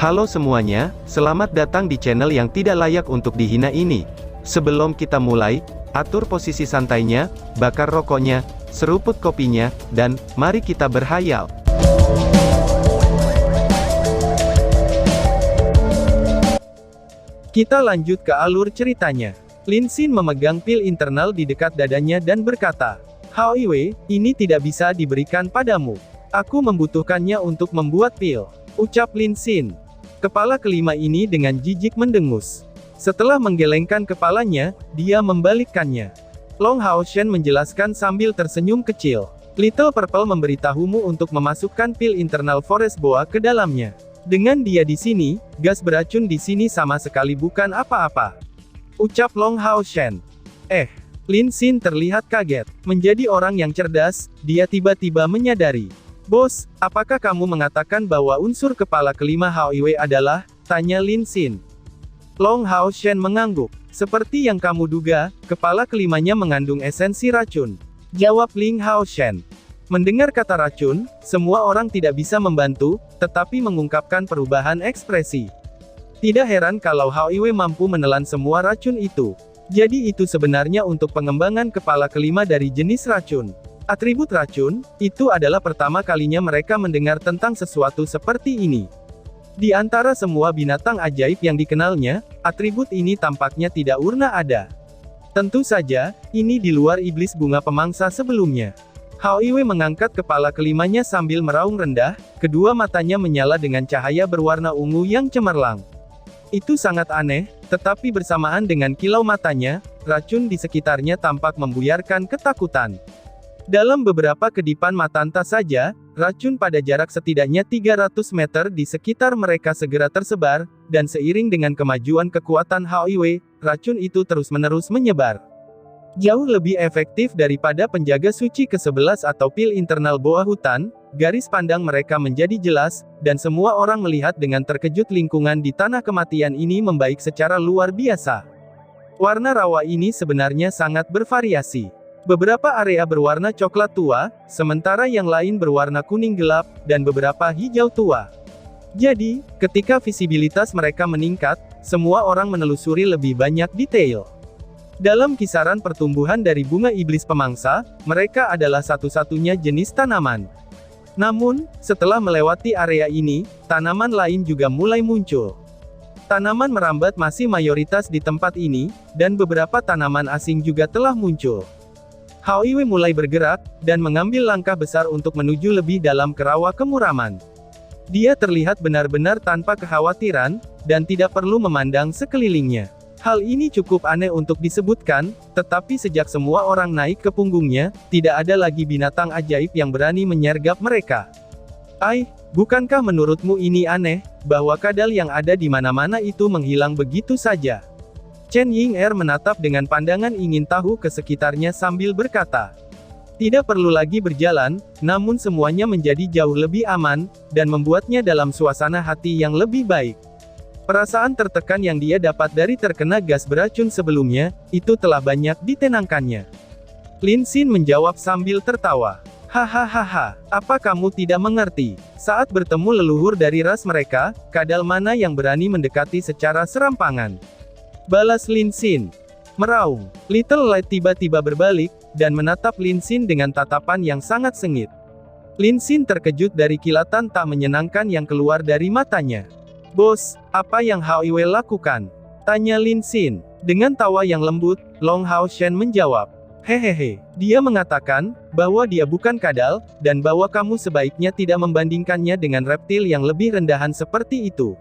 Halo semuanya, selamat datang di channel yang tidak layak untuk dihina ini. Sebelum kita mulai, atur posisi santainya, bakar rokoknya, seruput kopinya, dan mari kita berhayal. Kita lanjut ke alur ceritanya. Lin Xin memegang pil internal di dekat dadanya dan berkata, "Hao Iwei, ini tidak bisa diberikan padamu. Aku membutuhkannya untuk membuat pil," ucap Lin Xin. Kepala kelima ini dengan jijik mendengus. Setelah menggelengkan kepalanya, dia membalikkannya. Long Hao Shen menjelaskan sambil tersenyum kecil. "Little Purple memberitahumu untuk memasukkan pil internal Forest Boa ke dalamnya. Dengan dia di sini, gas beracun di sini sama sekali bukan apa-apa," ucap Long Hao Shen. Lin Xin terlihat kaget. Menjadi orang yang cerdas, dia tiba-tiba menyadari. "Bos, apakah kamu mengatakan bahwa unsur kepala kelima Hao Iwei adalah?" tanya Lin Xin. Long Hao Shen mengangguk. "Seperti yang kamu duga, kepala kelimanya mengandung esensi racun," jawab Ling Hao Shen. Mendengar kata racun, semua orang tidak bisa membantu, tetapi mengungkapkan perubahan ekspresi. Tidak heran kalau Hao Iwei mampu menelan semua racun itu. Jadi itu sebenarnya untuk pengembangan kepala kelima dari jenis racun. Atribut racun, itu adalah pertama kalinya mereka mendengar tentang sesuatu seperti ini. Di antara semua binatang ajaib yang dikenalnya, atribut ini tampaknya tidak pernah ada. Tentu saja, ini di luar iblis bunga pemangsa sebelumnya. Hao Iwei mengangkat kepala kelimanya sambil meraung rendah, kedua matanya menyala dengan cahaya berwarna ungu yang cemerlang. Itu sangat aneh, tetapi bersamaan dengan kilau matanya, racun di sekitarnya tampak membuyarkan ketakutan. Dalam beberapa kedipan matanta saja, racun pada jarak setidaknya 300 meter di sekitar mereka segera tersebar, dan seiring dengan kemajuan kekuatan Hao Iwei, racun itu terus-menerus menyebar. Jauh lebih efektif daripada penjaga suci ke-11 atau pil internal boa hutan, garis pandang mereka menjadi jelas, dan semua orang melihat dengan terkejut lingkungan di tanah kematian ini membaik secara luar biasa. Warna rawa ini sebenarnya sangat bervariasi. Beberapa area berwarna coklat tua, sementara yang lain berwarna kuning gelap, dan beberapa hijau tua. Jadi, ketika visibilitas mereka meningkat, semua orang menelusuri lebih banyak detail. Dalam kisaran pertumbuhan dari bunga iblis pemangsa, mereka adalah satu-satunya jenis tanaman. Namun, setelah melewati area ini, tanaman lain juga mulai muncul. Tanaman merambat masih mayoritas di tempat ini, dan beberapa tanaman asing juga telah muncul. Hao Iwei mulai bergerak, dan mengambil langkah besar untuk menuju lebih dalam ke rawa kemuraman. Dia terlihat benar-benar tanpa kekhawatiran, dan tidak perlu memandang sekelilingnya. Hal ini cukup aneh untuk disebutkan, tetapi sejak semua orang naik ke punggungnya, tidak ada lagi binatang ajaib yang berani menyergap mereka. Bukankah menurutmu ini aneh, bahwa kadal yang ada di mana-mana itu menghilang begitu saja? Chen Ying'er menatap dengan pandangan ingin tahu ke sekitarnya sambil berkata. Tidak perlu lagi berjalan, namun semuanya menjadi jauh lebih aman, dan membuatnya dalam suasana hati yang lebih baik. Perasaan tertekan yang dia dapat dari terkena gas beracun sebelumnya, itu telah banyak ditenangkannya. Lin Xin menjawab sambil tertawa. "Hahaha, apa kamu tidak mengerti? Saat bertemu leluhur dari ras mereka, kadal mana yang berani mendekati secara serampangan?" balas Lin Xin. Meraung. Little Light tiba-tiba berbalik, dan menatap Lin Xin dengan tatapan yang sangat sengit. Lin Xin terkejut dari kilatan tak menyenangkan yang keluar dari matanya. "Bos, apa yang Hao Iwei lakukan?" tanya Lin Xin. Dengan tawa yang lembut, Long Hao Shen menjawab. "Hehehe, dia mengatakan, bahwa dia bukan kadal, dan bahwa kamu sebaiknya tidak membandingkannya dengan reptil yang lebih rendahan seperti itu.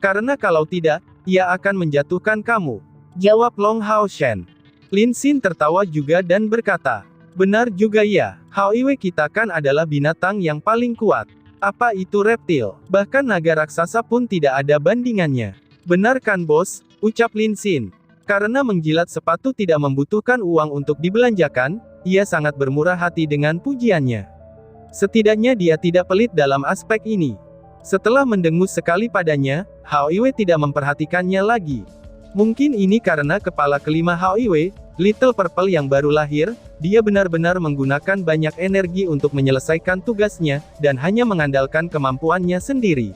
Karena kalau tidak, ia akan menjatuhkan kamu," jawab Long Hao Shen. Lin Xin tertawa juga dan berkata, "Benar juga ya, Hao Iwei kita kan adalah binatang yang paling kuat. Apa itu reptil? Bahkan naga raksasa pun tidak ada bandingannya." "Benar kan bos?" ucap Lin Xin. Karena menjilat sepatu tidak membutuhkan uang untuk dibelanjakan, ia sangat bermurah hati dengan pujiannya. Setidaknya dia tidak pelit dalam aspek ini. Setelah mendengus sekali padanya, Hao Iwei tidak memperhatikannya lagi. Mungkin ini karena kepala kelima Hao Iwei, Little Purple yang baru lahir, dia benar-benar menggunakan banyak energi untuk menyelesaikan tugasnya, dan hanya mengandalkan kemampuannya sendiri.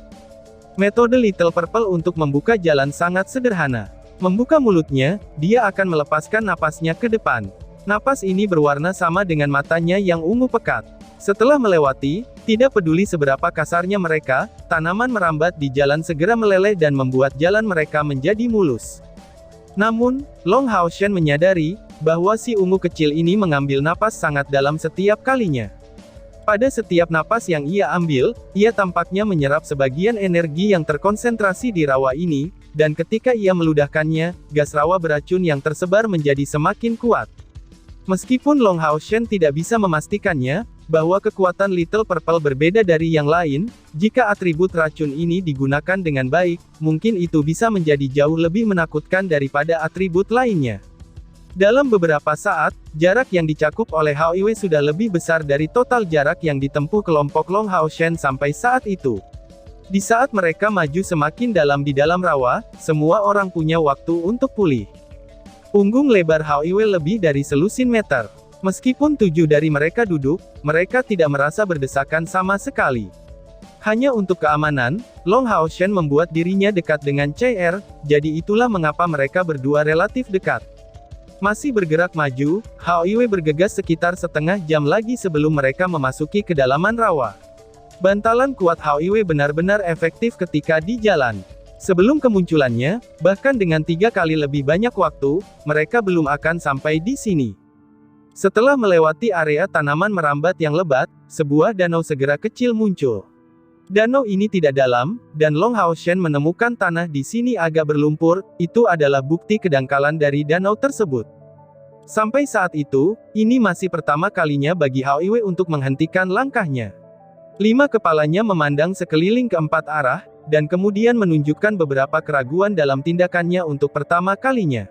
Metode Little Purple untuk membuka jalan sangat sederhana. Membuka mulutnya, dia akan melepaskan napasnya ke depan. Napas ini berwarna sama dengan matanya yang ungu pekat. Setelah melewati, tidak peduli seberapa kasarnya mereka, tanaman merambat di jalan segera meleleh dan membuat jalan mereka menjadi mulus. Namun, Long Hao Shen menyadari, bahwa si ungu kecil ini mengambil napas sangat dalam setiap kalinya. Pada setiap napas yang ia ambil, ia tampaknya menyerap sebagian energi yang terkonsentrasi di rawa ini, dan ketika ia meludahkannya, gas rawa beracun yang tersebar menjadi semakin kuat. Meskipun Long Hao Shen tidak bisa memastikannya, bahwa kekuatan Little Purple berbeda dari yang lain, jika atribut racun ini digunakan dengan baik, mungkin itu bisa menjadi jauh lebih menakutkan daripada atribut lainnya. Dalam beberapa saat, jarak yang dicakup oleh Hao Yue sudah lebih besar dari total jarak yang ditempuh kelompok Long Hao Shen sampai saat itu. Di saat mereka maju semakin dalam di dalam rawa, semua orang punya waktu untuk pulih. Punggung lebar Hao Yue lebih dari selusin meter. Meskipun 7 dari mereka duduk, mereka tidak merasa berdesakan sama sekali. Hanya untuk keamanan, Long Hao Shen membuat dirinya dekat dengan CR, jadi itulah mengapa mereka berdua relatif dekat. Masih bergerak maju, Hao Yue bergegas sekitar setengah jam lagi sebelum mereka memasuki kedalaman rawa. Bantalan kuat Hao Yue benar-benar efektif ketika di jalan. Sebelum kemunculannya, bahkan dengan 3 kali lebih banyak waktu, mereka belum akan sampai di sini. Setelah melewati area tanaman merambat yang lebat, sebuah danau segera kecil muncul. Danau ini tidak dalam, dan Long Hao Shen menemukan tanah di sini agak berlumpur, itu adalah bukti kedangkalan dari danau tersebut. Sampai saat itu, ini masih pertama kalinya bagi Hao Yue untuk menghentikan langkahnya. 5 kepalanya memandang sekeliling ke 4 arah, dan kemudian menunjukkan beberapa keraguan dalam tindakannya untuk pertama kalinya.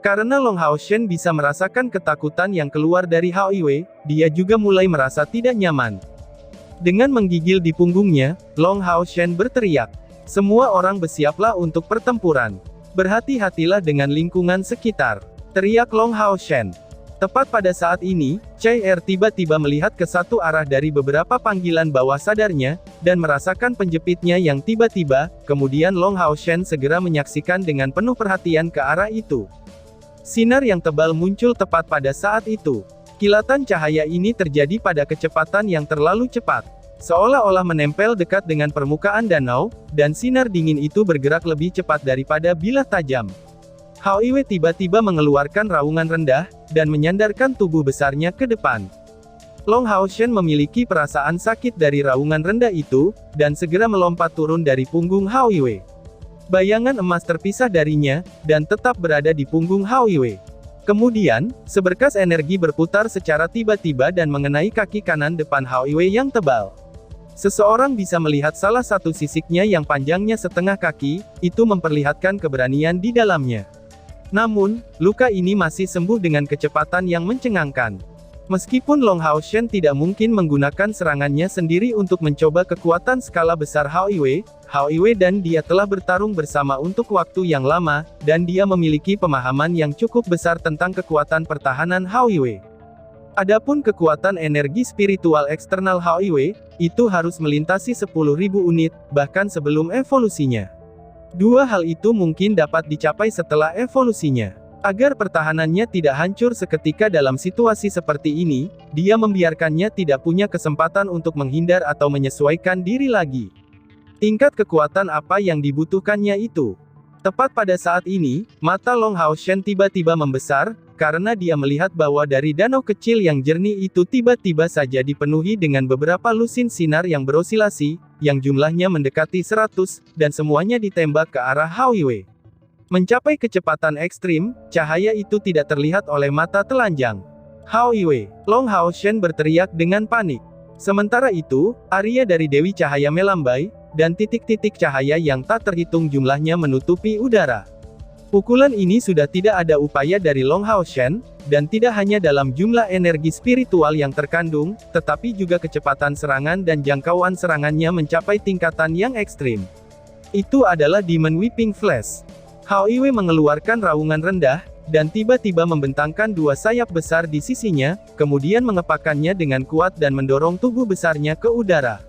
Karena Long Hao Shen bisa merasakan ketakutan yang keluar dari Hao Yue, dia juga mulai merasa tidak nyaman. Dengan menggigil di punggungnya, Long Hao Shen berteriak. Semua orang bersiaplah untuk pertempuran. Berhati-hatilah dengan lingkungan sekitar. Teriak Long Hao Shen. Tepat pada saat ini, CR tiba-tiba melihat ke satu arah dari beberapa panggilan bawah sadarnya, dan merasakan penjepitnya yang tiba-tiba, kemudian Long Hao Shen segera menyaksikan dengan penuh perhatian ke arah itu. Sinar yang tebal muncul tepat pada saat itu. Kilatan cahaya ini terjadi pada kecepatan yang terlalu cepat. Seolah-olah menempel dekat dengan permukaan danau, dan sinar dingin itu bergerak lebih cepat daripada bilah tajam. Hao Yue tiba-tiba mengeluarkan raungan rendah, dan menyandarkan tubuh besarnya ke depan. Long Hao Shen memiliki perasaan sakit dari raungan rendah itu, dan segera melompat turun dari punggung Hao Yue. Bayangan emas terpisah darinya, dan tetap berada di punggung Hao Yue. Kemudian, seberkas energi berputar secara tiba-tiba dan mengenai kaki kanan depan Hao Yue yang tebal. Seseorang bisa melihat salah satu sisiknya yang panjangnya setengah kaki, itu memperlihatkan keberanian di dalamnya. Namun, luka ini masih sembuh dengan kecepatan yang mencengangkan. Meskipun Long Hao Shen tidak mungkin menggunakan serangannya sendiri untuk mencoba kekuatan skala besar Hao Yue dan dia telah bertarung bersama untuk waktu yang lama, dan dia memiliki pemahaman yang cukup besar tentang kekuatan pertahanan Hao Yue. Adapun kekuatan energi spiritual eksternal Hao Yue, itu harus melintasi 10.000 unit, bahkan sebelum evolusinya. Dua hal itu mungkin dapat dicapai setelah evolusinya. Agar pertahanannya tidak hancur seketika dalam situasi seperti ini, dia membiarkannya tidak punya kesempatan untuk menghindar atau menyesuaikan diri lagi. Tingkat kekuatan apa yang dibutuhkannya itu? Tepat pada saat ini, mata Long Hao Shen tiba-tiba membesar, karena dia melihat bahwa dari danau kecil yang jernih itu tiba-tiba saja dipenuhi dengan beberapa lusin sinar yang berosilasi, yang jumlahnya mendekati 100, dan semuanya ditembak ke arah Hao Yue. Mencapai kecepatan ekstrim, cahaya itu tidak terlihat oleh mata telanjang. Hao Yue, Long Hao Shen berteriak dengan panik. Sementara itu, Arya dari Dewi Cahaya melambai, dan titik-titik cahaya yang tak terhitung jumlahnya menutupi udara. Pukulan ini sudah tidak ada upaya dari Long Hao Shen, dan tidak hanya dalam jumlah energi spiritual yang terkandung, tetapi juga kecepatan serangan dan jangkauan serangannya mencapai tingkatan yang ekstrim. Itu adalah Demon Whipping Flash. Hao Yue mengeluarkan raungan rendah, dan tiba-tiba membentangkan dua sayap besar di sisinya, kemudian mengepakkannya dengan kuat dan mendorong tubuh besarnya ke udara.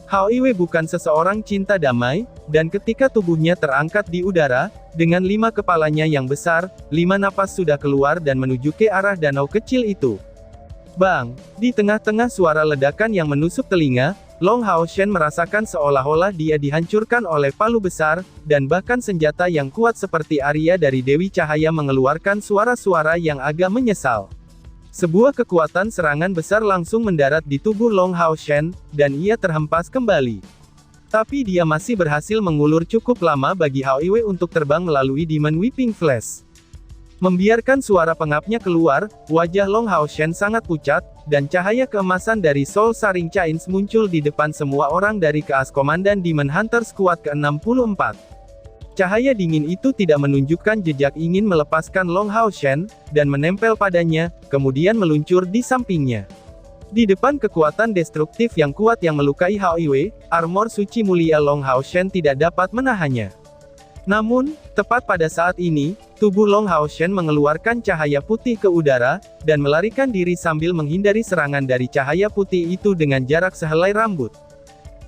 Hao Iwei bukan seseorang cinta damai, dan ketika tubuhnya terangkat di udara, dengan 5 kepalanya yang besar, 5 napas sudah keluar dan menuju ke arah danau kecil itu. Bang! Di tengah-tengah suara ledakan yang menusuk telinga, Long Hao Shen merasakan seolah-olah dia dihancurkan oleh palu besar, dan bahkan senjata yang kuat seperti Arya dari Dewi Cahaya mengeluarkan suara-suara yang agak menyesal. Sebuah kekuatan serangan besar langsung mendarat di tubuh Long Hao Shen, dan ia terhempas kembali. Tapi dia masih berhasil mengulur cukup lama bagi Hao Iwei untuk terbang melalui Demon Whipping Flash. Membiarkan suara pengapnya keluar, wajah Long Hao Shen sangat pucat, dan cahaya keemasan dari Soul Sharing Chains muncul di depan semua orang dari keas Komandan Demon Hunter Squad ke-64. Cahaya dingin itu tidak menunjukkan jejak ingin melepaskan Long Hao Shen, dan menempel padanya, kemudian meluncur di sampingnya. Di depan kekuatan destruktif yang kuat yang melukai Hao Iwei, armor suci mulia Long Hao Shen tidak dapat menahannya. Namun, tepat pada saat ini, tubuh Long Hao Shen mengeluarkan cahaya putih ke udara, dan melarikan diri sambil menghindari serangan dari cahaya putih itu dengan jarak sehelai rambut.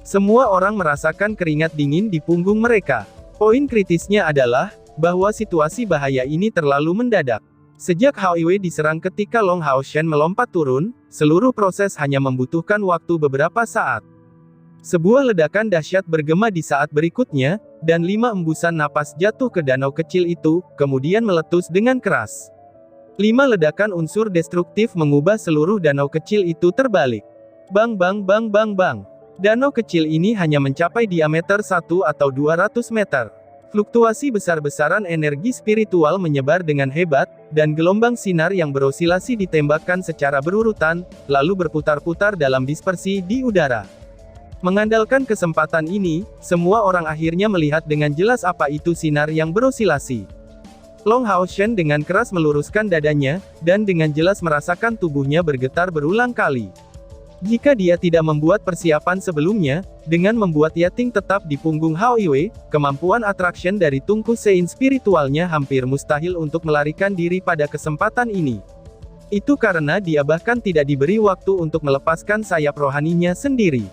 Semua orang merasakan keringat dingin di punggung mereka. Poin kritisnya adalah, bahwa situasi bahaya ini terlalu mendadak. Sejak Hao Iwei diserang ketika Long Hao Shen melompat turun, seluruh proses hanya membutuhkan waktu beberapa saat. Sebuah ledakan dahsyat bergema di saat berikutnya, dan 5 embusan napas jatuh ke danau kecil itu, kemudian meletus dengan keras. 5 ledakan unsur destruktif mengubah seluruh danau kecil itu terbalik. Bang bang bang bang bang. Danau kecil ini hanya mencapai diameter 1 atau 200 meter. Fluktuasi besar-besaran energi spiritual menyebar dengan hebat, dan gelombang sinar yang berosilasi ditembakkan secara berurutan, lalu berputar-putar dalam dispersi di udara. Mengandalkan kesempatan ini, semua orang akhirnya melihat dengan jelas apa itu sinar yang berosilasi. Long Hao Shen dengan keras meluruskan dadanya, dan dengan jelas merasakan tubuhnya bergetar berulang kali. Jika dia tidak membuat persiapan sebelumnya, dengan membuat Yating tetap di punggung Hao Iwei, kemampuan attraction dari tungku sein spiritualnya hampir mustahil untuk melarikan diri pada kesempatan ini. Itu karena dia bahkan tidak diberi waktu untuk melepaskan sayap rohaninya sendiri.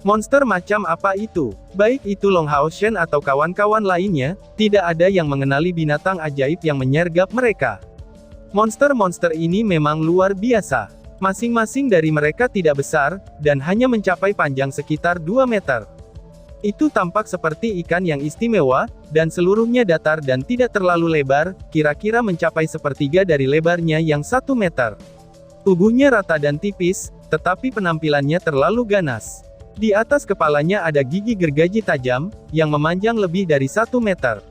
Monster macam apa itu? Baik itu Long Hao Shen atau kawan-kawan lainnya, tidak ada yang mengenali binatang ajaib yang menyergap mereka. Monster-monster ini memang luar biasa. Masing-masing dari mereka tidak besar, dan hanya mencapai panjang sekitar 2 meter. Itu tampak seperti ikan yang istimewa, dan seluruhnya datar dan tidak terlalu lebar, kira-kira mencapai sepertiga dari lebarnya yang 1 meter. Tubuhnya rata dan tipis, tetapi penampilannya terlalu ganas. Di atas kepalanya ada gigi gergaji tajam, yang memanjang lebih dari 1 meter.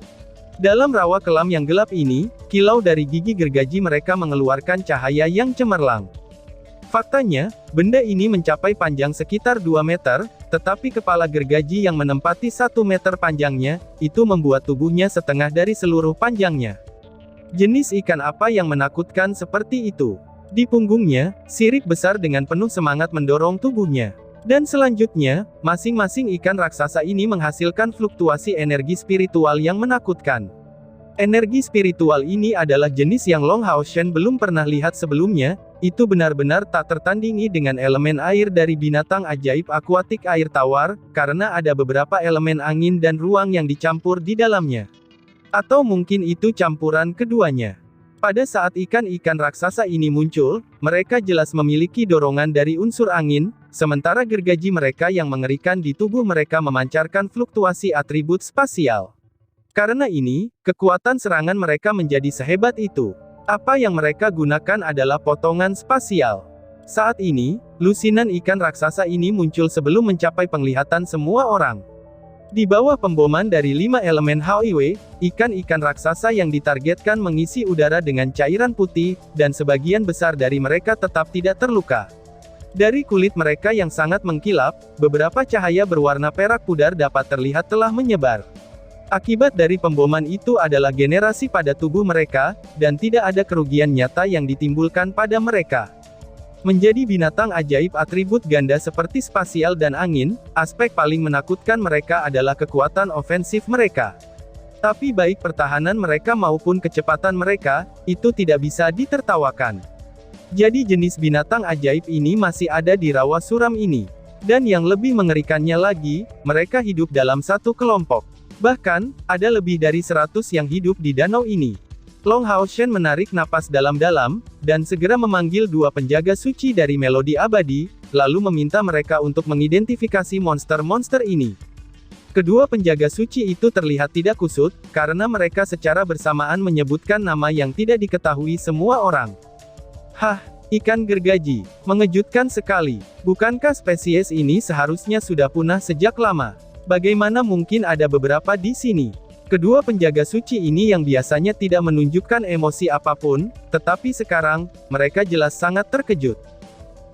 Dalam rawa kelam yang gelap ini, kilau dari gigi gergaji mereka mengeluarkan cahaya yang cemerlang. Faktanya, benda ini mencapai panjang sekitar 2 meter, tetapi kepala gergaji yang menempati 1 meter panjangnya, itu membuat tubuhnya setengah dari seluruh panjangnya. Jenis ikan apa yang menakutkan seperti itu? Di punggungnya, sirip besar dengan penuh semangat mendorong tubuhnya. Dan selanjutnya, masing-masing ikan raksasa ini menghasilkan fluktuasi energi spiritual yang menakutkan. Energi spiritual ini adalah jenis yang Long Hao Shen belum pernah lihat sebelumnya, itu benar-benar tak tertandingi dengan elemen air dari binatang ajaib akuatik air tawar, karena ada beberapa elemen angin dan ruang yang dicampur di dalamnya. Atau mungkin itu campuran keduanya. Pada saat ikan-ikan raksasa ini muncul, mereka jelas memiliki dorongan dari unsur angin, sementara gergaji mereka yang mengerikan di tubuh mereka memancarkan fluktuasi atribut spasial. Karena ini, kekuatan serangan mereka menjadi sehebat itu. Apa yang mereka gunakan adalah potongan spasial. Saat ini, lusinan ikan raksasa ini muncul sebelum mencapai penglihatan semua orang. Di bawah pemboman dari 5 elemen Hao Iwei, ikan-ikan raksasa yang ditargetkan mengisi udara dengan cairan putih, dan sebagian besar dari mereka tetap tidak terluka. Dari kulit mereka yang sangat mengkilap, beberapa cahaya berwarna perak pudar dapat terlihat telah menyebar. Akibat dari pemboman itu adalah generasi pada tubuh mereka, dan tidak ada kerugian nyata yang ditimbulkan pada mereka. Menjadi binatang ajaib atribut ganda seperti spasial dan angin, aspek paling menakutkan mereka adalah kekuatan ofensif mereka. Tapi baik pertahanan mereka maupun kecepatan mereka, itu tidak bisa ditertawakan. Jadi jenis binatang ajaib ini masih ada di rawa suram ini. Dan yang lebih mengerikannya lagi, mereka hidup dalam satu kelompok. Bahkan, ada lebih dari 100 yang hidup di danau ini. Long Hao Shen menarik napas dalam-dalam, dan segera memanggil dua penjaga suci dari melodi abadi, lalu meminta mereka untuk mengidentifikasi monster-monster ini. Kedua penjaga suci itu terlihat tidak kusut, karena mereka secara bersamaan menyebutkan nama yang tidak diketahui semua orang. Hah! Ikan gergaji. Mengejutkan sekali. Bukankah spesies ini seharusnya sudah punah sejak lama? Bagaimana mungkin ada beberapa di sini? Kedua penjaga suci ini yang biasanya tidak menunjukkan emosi apapun, tetapi sekarang, mereka jelas sangat terkejut.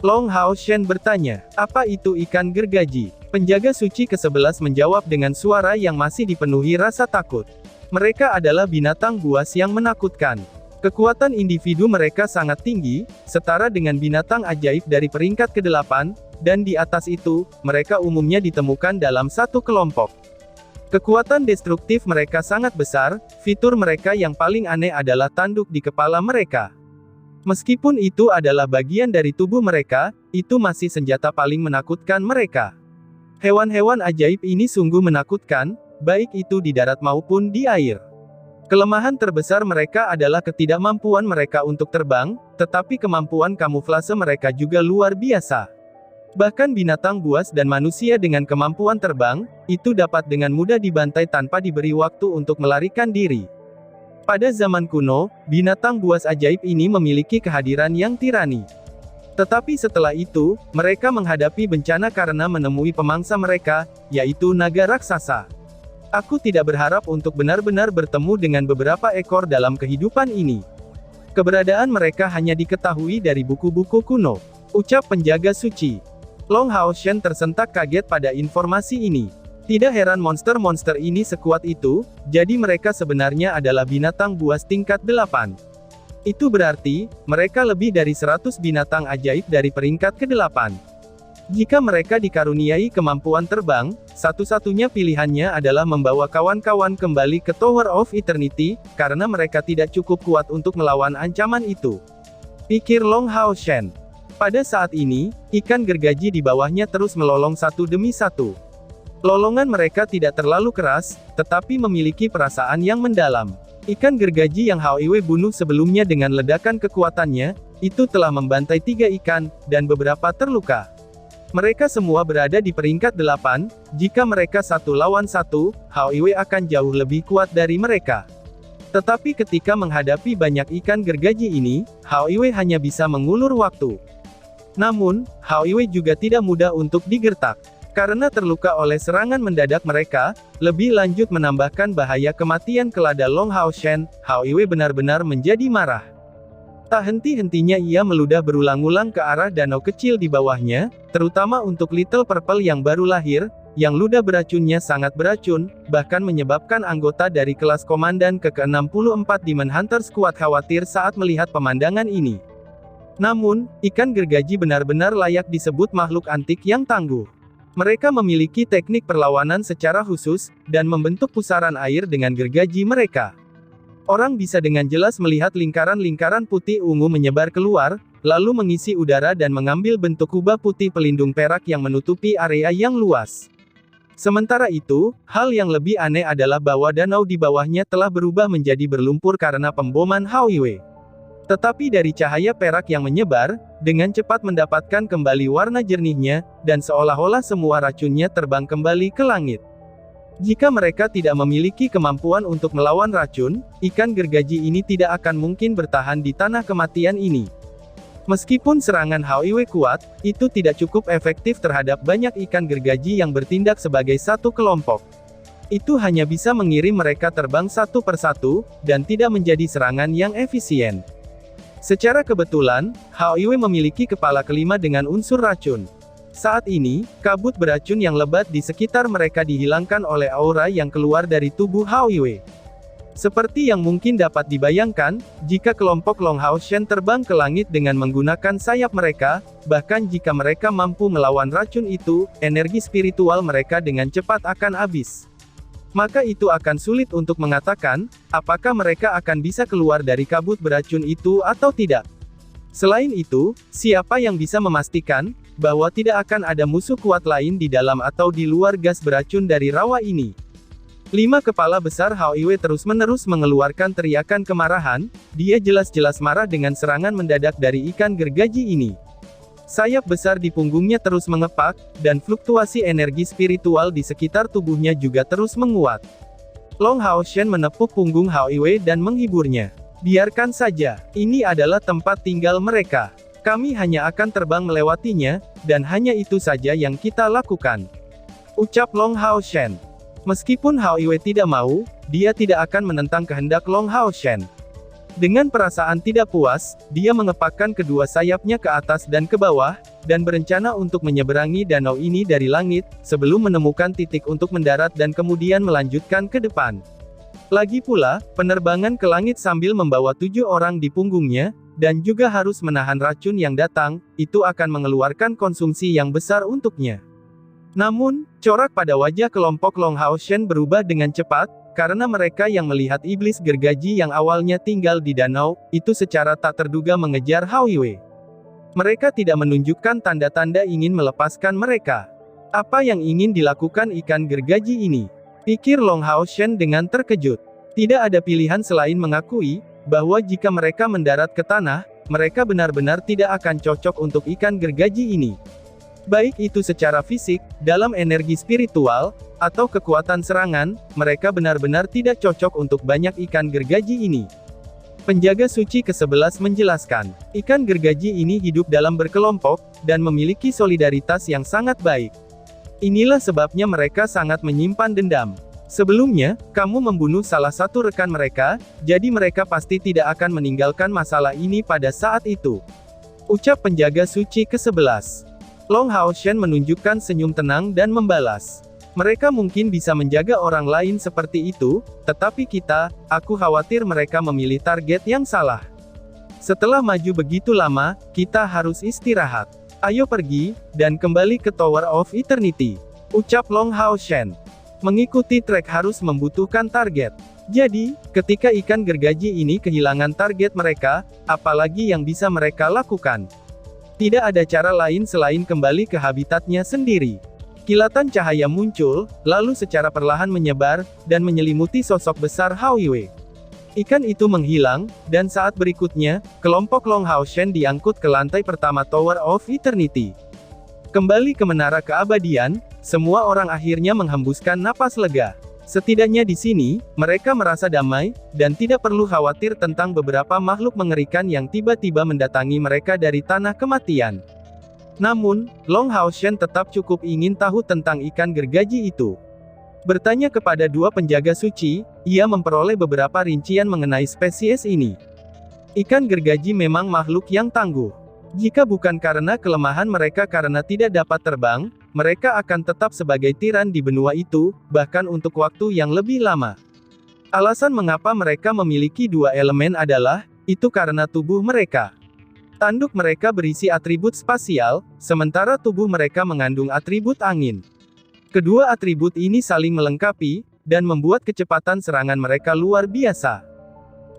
Long Hao Shen bertanya, apa itu ikan gergaji? Penjaga suci ke-11 menjawab dengan suara yang masih dipenuhi rasa takut. Mereka adalah binatang buas yang menakutkan. Kekuatan individu mereka sangat tinggi, setara dengan binatang ajaib dari peringkat ke-8, dan di atas itu, mereka umumnya ditemukan dalam satu kelompok. Kekuatan destruktif mereka sangat besar, fitur mereka yang paling aneh adalah tanduk di kepala mereka. Meskipun itu adalah bagian dari tubuh mereka, itu masih senjata paling menakutkan mereka. Hewan-hewan ajaib ini sungguh menakutkan, baik itu di darat maupun di air. Kelemahan terbesar mereka adalah ketidakmampuan mereka untuk terbang, tetapi kemampuan kamuflase mereka juga luar biasa. Bahkan binatang buas dan manusia dengan kemampuan terbang, itu dapat dengan mudah dibantai tanpa diberi waktu untuk melarikan diri. Pada zaman kuno, binatang buas ajaib ini memiliki kehadiran yang tirani. Tetapi setelah itu, mereka menghadapi bencana karena menemui pemangsa mereka, yaitu naga raksasa. Aku tidak berharap untuk benar-benar bertemu dengan beberapa ekor dalam kehidupan ini. Keberadaan mereka hanya diketahui dari buku-buku kuno. Ucap penjaga suci. Long Hao Shen tersentak kaget pada informasi ini. Tidak heran monster-monster ini sekuat itu, jadi mereka sebenarnya adalah binatang buas tingkat 8. Itu berarti, mereka lebih dari 100 binatang ajaib dari peringkat ke-8. Jika mereka dikaruniai kemampuan terbang, satu-satunya pilihannya adalah membawa kawan-kawan kembali ke Tower of Eternity, karena mereka tidak cukup kuat untuk melawan ancaman itu. Pikir Long Hao Shen. Pada saat ini, ikan gergaji di bawahnya terus melolong satu demi satu. Lolongan mereka tidak terlalu keras, tetapi memiliki perasaan yang mendalam. Ikan gergaji yang Hao Iwe bunuh sebelumnya dengan ledakan kekuatannya, itu telah membantai 3 ikan, dan beberapa terluka. Mereka semua berada di peringkat 8, jika mereka satu lawan satu, Hao Iwe akan jauh lebih kuat dari mereka. Tetapi ketika menghadapi banyak ikan gergaji ini, Hao Iwe hanya bisa mengulur waktu. Namun, Hao Iwe juga tidak mudah untuk digertak. Karena terluka oleh serangan mendadak mereka, lebih lanjut menambahkan bahaya kematian kelada Long Hao Shen, Hao Iwe benar-benar menjadi marah. Tak henti-hentinya ia meludah berulang-ulang ke arah danau kecil di bawahnya, terutama untuk Little Purple yang baru lahir, yang ludah beracunnya sangat beracun, bahkan menyebabkan anggota dari kelas komandan ke-64 Demon Hunter Squad khawatir saat melihat pemandangan ini. Namun, ikan gergaji benar-benar layak disebut makhluk antik yang tangguh. Mereka memiliki teknik perlawanan secara khusus, dan membentuk pusaran air dengan gergaji mereka. Orang bisa dengan jelas melihat lingkaran-lingkaran putih ungu menyebar keluar, lalu mengisi udara dan mengambil bentuk kubah putih pelindung perak yang menutupi area yang luas. Sementara itu, hal yang lebih aneh adalah bahwa danau di bawahnya telah berubah menjadi berlumpur karena pemboman Hao Iwe. Tetapi dari cahaya perak yang menyebar, dengan cepat mendapatkan kembali warna jernihnya, dan seolah-olah semua racunnya terbang kembali ke langit. Jika mereka tidak memiliki kemampuan untuk melawan racun, ikan gergaji ini tidak akan mungkin bertahan di tanah kematian ini. Meskipun serangan Hao Iwe kuat, itu tidak cukup efektif terhadap banyak ikan gergaji yang bertindak sebagai satu kelompok. Itu hanya bisa mengirim mereka terbang satu persatu, dan tidak menjadi serangan yang efisien. Secara kebetulan, Hao Iwe memiliki kepala kelima dengan unsur racun. Saat ini, kabut beracun yang lebat di sekitar mereka dihilangkan oleh aura yang keluar dari tubuh Hao Iwe. Seperti yang mungkin dapat dibayangkan, jika kelompok Long Hao Shen terbang ke langit dengan menggunakan sayap mereka, bahkan jika mereka mampu melawan racun itu, energi spiritual mereka dengan cepat akan habis. Maka itu akan sulit untuk mengatakan, apakah mereka akan bisa keluar dari kabut beracun itu atau tidak. Selain itu, siapa yang bisa memastikan, bahwa tidak akan ada musuh kuat lain di dalam atau di luar gas beracun dari rawa ini. 5 kepala besar Hao Iwe terus-menerus mengeluarkan teriakan kemarahan, dia jelas-jelas marah dengan serangan mendadak dari ikan gergaji ini. Sayap besar di punggungnya terus mengepak, dan fluktuasi energi spiritual di sekitar tubuhnya juga terus menguat. Long Hao Shen menepuk punggung Hao Iwe dan menghiburnya. Biarkan saja, ini adalah tempat tinggal mereka. Kami hanya akan terbang melewatinya, dan hanya itu saja yang kita lakukan. Ucap Long Hao Shen. Meskipun Hao Iwe tidak mau, dia tidak akan menentang kehendak Long Hao Shen. Dengan perasaan tidak puas, dia mengepakkan kedua sayapnya ke atas dan ke bawah, dan berencana untuk menyeberangi danau ini dari langit, sebelum menemukan titik untuk mendarat dan kemudian melanjutkan ke depan. Lagi pula, penerbangan ke langit sambil membawa 7 orang di punggungnya, dan juga harus menahan racun yang datang, itu akan mengeluarkan konsumsi yang besar untuknya. Namun, corak pada wajah kelompok Long Hao Shen berubah dengan cepat, karena mereka yang melihat iblis gergaji yang awalnya tinggal di danau, itu secara tak terduga mengejar Hao Iwe. Mereka tidak menunjukkan tanda-tanda ingin melepaskan mereka. Apa yang ingin dilakukan ikan gergaji ini? Pikir Long Hao Shen dengan terkejut. Tidak ada pilihan selain mengakui, bahwa jika mereka mendarat ke tanah, mereka benar-benar tidak akan cocok untuk ikan gergaji ini. Baik itu secara fisik, dalam energi spiritual, atau kekuatan serangan, mereka benar-benar tidak cocok untuk banyak ikan gergaji ini. Penjaga suci ke-11 menjelaskan, ikan gergaji ini hidup dalam berkelompok, dan memiliki solidaritas yang sangat baik. Inilah sebabnya mereka sangat menyimpan dendam. Sebelumnya, kamu membunuh salah satu rekan mereka, jadi mereka pasti tidak akan meninggalkan masalah ini pada saat itu. Ucap penjaga suci ke-11. Long Hao Shen menunjukkan senyum tenang dan membalas. Mereka mungkin bisa menjaga orang lain seperti itu, tetapi aku khawatir mereka memilih target yang salah. Setelah maju begitu lama, kita harus istirahat. Ayo pergi, dan kembali ke Tower of Eternity. Ucap Long Hao Shen. Mengikuti trek harus membutuhkan target. Jadi, ketika ikan gergaji ini kehilangan target mereka, apalagi yang bisa mereka lakukan? Tidak ada cara lain selain kembali ke habitatnya sendiri. Kilatan cahaya muncul, lalu secara perlahan menyebar, dan menyelimuti sosok besar Hao Iwe. Ikan itu menghilang, dan saat berikutnya, kelompok Long Hao Shen diangkut ke lantai pertama Tower of Eternity. Kembali ke Menara Keabadian, semua orang akhirnya menghembuskan napas lega. Setidaknya di sini, mereka merasa damai, dan tidak perlu khawatir tentang beberapa makhluk mengerikan yang tiba-tiba mendatangi mereka dari tanah kematian. Namun, Long Hao Shen tetap cukup ingin tahu tentang ikan gergaji itu. Bertanya kepada 2 penjaga suci, ia memperoleh beberapa rincian mengenai spesies ini. Ikan gergaji memang makhluk yang tangguh. Jika bukan karena kelemahan mereka karena tidak dapat terbang, mereka akan tetap sebagai tiran di benua itu, bahkan untuk waktu yang lebih lama. Alasan mengapa mereka memiliki 2 elemen adalah, itu karena tubuh mereka. Tanduk mereka berisi atribut spasial, sementara tubuh mereka mengandung atribut angin. Kedua atribut ini saling melengkapi, dan membuat kecepatan serangan mereka luar biasa.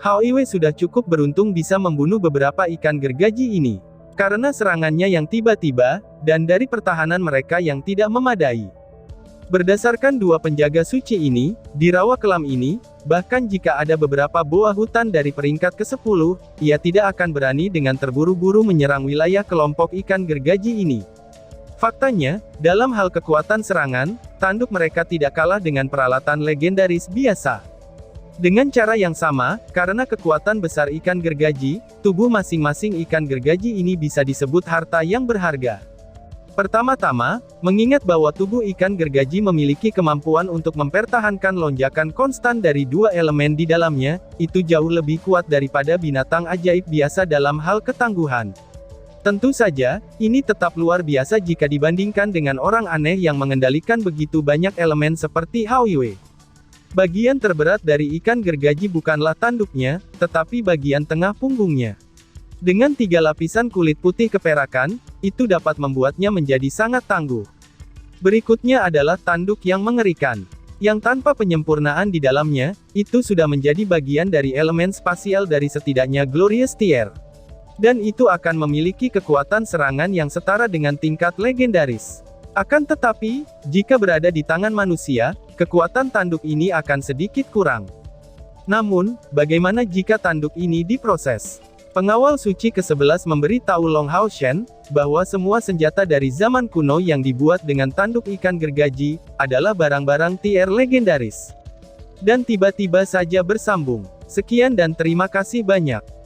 Hao Iwe sudah cukup beruntung bisa membunuh beberapa ikan gergaji ini. Karena serangannya yang tiba-tiba, dan dari pertahanan mereka yang tidak memadai. Berdasarkan 2 penjaga suci ini, di rawa kelam ini, bahkan jika ada beberapa boa hutan dari peringkat ke-10, ia tidak akan berani dengan terburu-buru menyerang wilayah kelompok ikan gergaji ini. Faktanya, dalam hal kekuatan serangan, tanduk mereka tidak kalah dengan peralatan legendaris biasa. Dengan cara yang sama, karena kekuatan besar ikan gergaji, tubuh masing-masing ikan gergaji ini bisa disebut harta yang berharga. Pertama-tama, mengingat bahwa tubuh ikan gergaji memiliki kemampuan untuk mempertahankan lonjakan konstan dari 2 elemen di dalamnya, itu jauh lebih kuat daripada binatang ajaib biasa dalam hal ketangguhan. Tentu saja, ini tetap luar biasa jika dibandingkan dengan orang aneh yang mengendalikan begitu banyak elemen seperti Hao Iwe. Bagian terberat dari ikan gergaji bukanlah tanduknya, tetapi bagian tengah punggungnya. Dengan 3 lapisan kulit putih keperakan, itu dapat membuatnya menjadi sangat tangguh. Berikutnya adalah tanduk yang mengerikan. Yang tanpa penyempurnaan di dalamnya, itu sudah menjadi bagian dari elemen spasial dari setidaknya Glorious Tier. Dan itu akan memiliki kekuatan serangan yang setara dengan tingkat legendaris. Akan tetapi, jika berada di tangan manusia, kekuatan tanduk ini akan sedikit kurang. Namun, bagaimana jika tanduk ini diproses? Pengawal suci ke-11 memberitahu Long Hao Shen, bahwa semua senjata dari zaman kuno yang dibuat dengan tanduk ikan gergaji, adalah barang-barang tier legendaris. Dan tiba-tiba saja bersambung. Sekian dan terima kasih banyak.